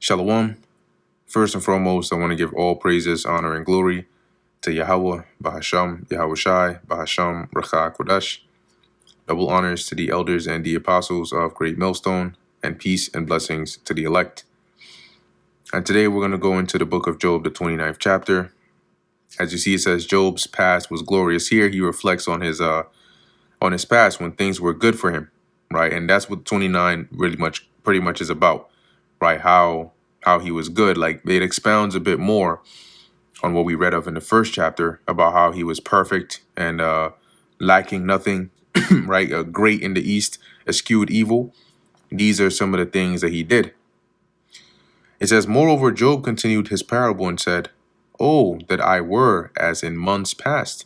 Shalom. First and foremost, I want to give all praises, honor, and glory to Yahweh, Bahasham, Yahweh Shai, Bahasham, Racha Kodesh. Double honors to the elders and the apostles of Great Millstone, and peace and blessings to the elect. And today we're going to go into the book of Job, the 29th chapter. As you see, it says Job's past was glorious. Here he reflects on his past when things were good for him, right? And that's what 29 pretty much is about, right? How he was good. Like, it expounds a bit more on what we read of in the first chapter about how he was perfect and lacking nothing, right? Great in the east, eschewed evil. These are some of the things that he did. It says, moreover, Job continued his parable and said, "Oh, that I were as in months past.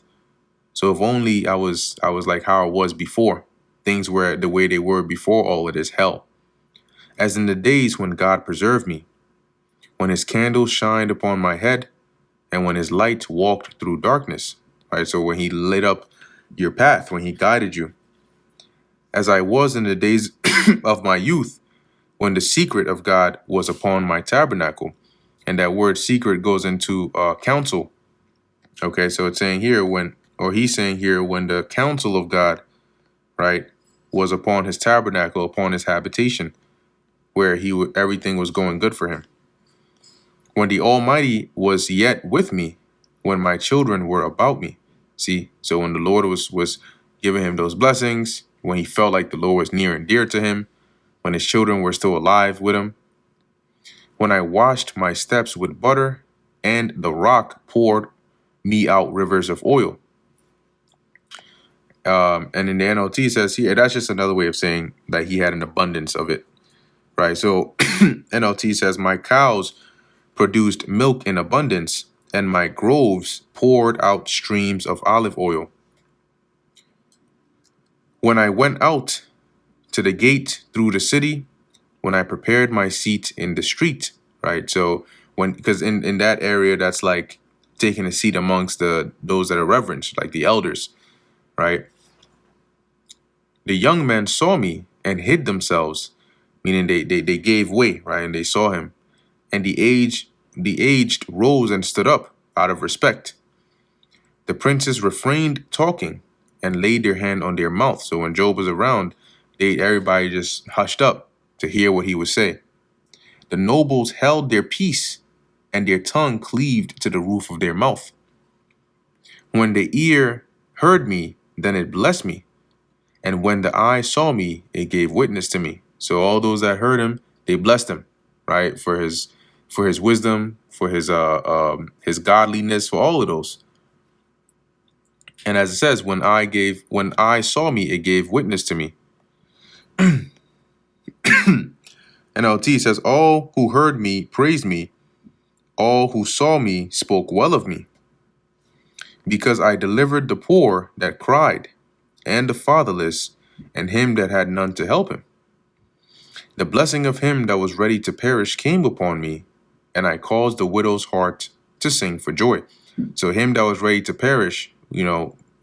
So if only I was like how I was before. Things were the way they were before all of this hell. As in the days when God preserved me, when his candle shined upon my head, and when his light walked through darkness." Right? So when he lit up your path, when he guided you. As I was in the days of my youth, when the secret of God was upon my tabernacle. And that word secret goes into counsel. Okay, so it's saying here he's saying here when the counsel of God, right, was upon his tabernacle, upon his habitation, where everything was going good for him. When the Almighty was yet with me, when my children were about me. See, so when the Lord was giving him those blessings, when he felt like the Lord was near and dear to him, when his children were still alive with him, when I washed my steps with butter, and the rock poured me out rivers of oil. And in the NLT says here, that's just another way of saying that he had an abundance of it, right? So NLT says, my cows produced milk in abundance, and my groves poured out streams of olive oil. When I went out to the gate through the city, when I prepared my seat in the street, right? So because in that area, that's like taking a seat amongst those that are reverenced, like the elders, right? The young men saw me and hid themselves, meaning they gave way, right? And they saw him. And the aged rose and stood up out of respect. The princes refrained talking and laid their hand on their mouth. So when Job was around, everybody just hushed up to hear what he would say. The nobles held their peace, and their tongue cleaved to the roof of their mouth. When the ear heard me, then it blessed me. And when the eye saw me, it gave witness to me. So all those that heard him, they blessed him, right? For his wisdom, for his godliness, for all of those. And as it says, when I saw me, it gave witness to me. NLT says, all who heard me praised me. All who saw me spoke well of me. Because I delivered the poor that cried, and the fatherless, and him that had none to help him. The blessing of him that was ready to perish came upon me, and I caused the widow's heart to sing for joy. So him that was ready to perish,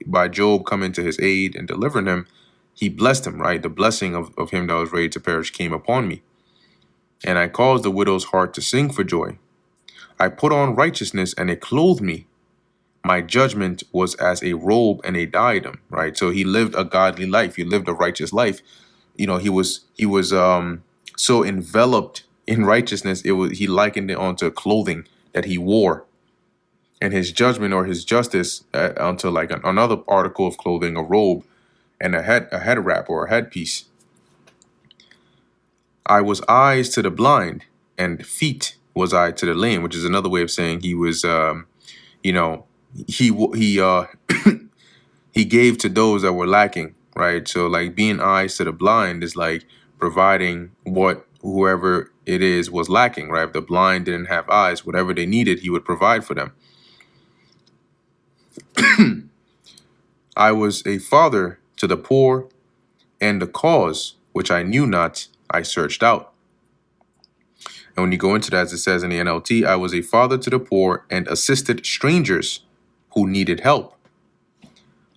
by Job coming to his aid and delivering him, he blessed him, right? The blessing of him that was ready to perish came upon me. And I caused the widow's heart to sing for joy. I put on righteousness, and it clothed me. My judgment was as a robe and a diadem, right? So he lived a godly life. He lived a righteous life. He was so enveloped in righteousness. He likened it onto clothing that he wore, and his judgment or his justice onto like another article of clothing, a robe, and a head wrap or a headpiece. I was eyes to the blind, and feet was I to the lame, which is another way of saying he was, he gave to those that were lacking, right? So like being eyes to the blind is like providing what whoever it is was lacking, right? If the blind didn't have eyes, whatever they needed, he would provide for them. I was a father to the poor, and the cause which I knew not, I searched out. And when you go into that, as it says in the NLT, I was a father to the poor and assisted strangers who needed help.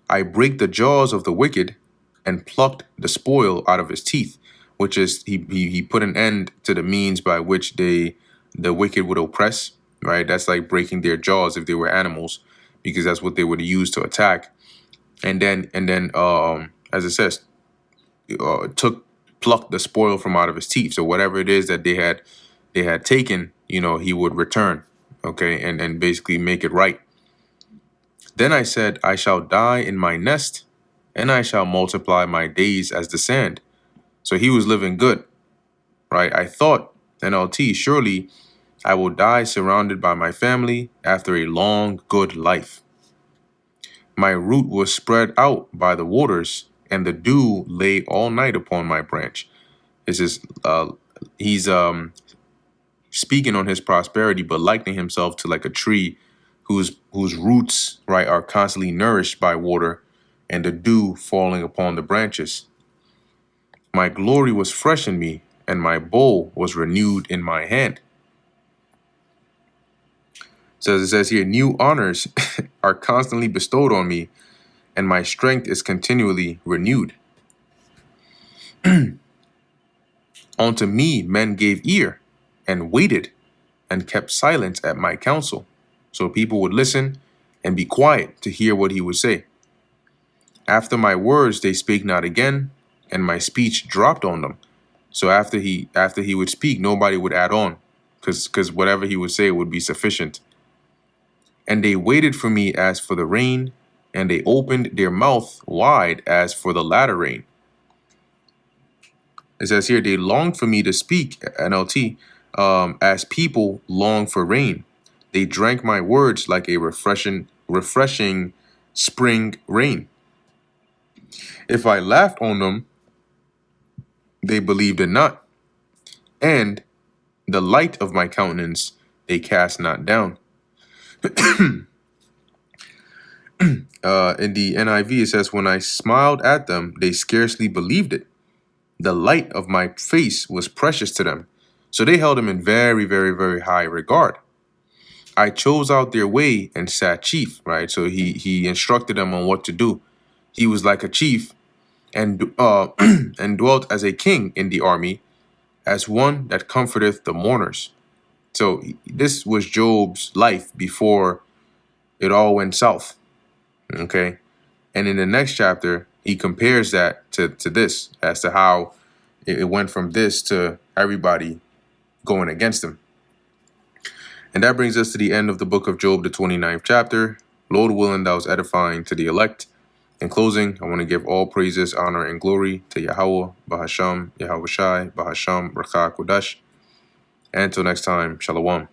I break the jaws of the wicked and plucked the spoil out of his teeth, which is he put an end to the means by which they the wicked would oppress, right? That's like breaking their jaws if they were animals, because that's what they would use to attack. And then, as it says, plucked the spoil from out of his teeth. So whatever it is that they had taken, he would return, okay, and basically make it right. Then I said, I shall die in my nest, and I shall multiply my days as the sand. So he was living good, right? I thought, NLT, surely I will die surrounded by my family after a long, good life. My root was spread out by the waters, and the dew lay all night upon my branch. This is he's speaking on his prosperity, but likening himself to like a tree whose roots, right, are constantly nourished by water and the dew falling upon the branches. My glory was fresh in me, and my bowl was renewed in my hand. So it says here, new honors are constantly bestowed on me, and my strength is continually renewed. Unto me men gave ear, and waited, and kept silence at my counsel. So people would listen and be quiet to hear what he would say. After my words they spake not again, and my speech dropped on them. So after he would speak, nobody would add on, because whatever he would say would be sufficient. And they waited for me as for the rain, and they opened their mouth wide as for the latter rain. It says here, they longed for me to speak, NLT, as people long for rain. They drank my words like a refreshing spring rain. If I laughed on them, they believed it not. And the light of my countenance they cast not down. In the NIV, it says, when I smiled at them, they scarcely believed it. The light of my face was precious to them. So they held him in very, very, very high regard. I chose out their way and sat chief, right? So he instructed them on what to do. He was like a chief and and dwelt as a king in the army, as one that comforteth the mourners. So this was Job's life before it all went south. Okay. And in the next chapter, he compares that to this as to how it went from this to everybody going against him. And that brings us to the end of the book of Job, the 29th chapter. Lord willing, that was edifying to the elect. In closing, I want to give all praises, honor, and glory to Yahweh, Bahasham, Yahweh Shai, Bahasham, Rakha Kodash. And until next time, Shalom.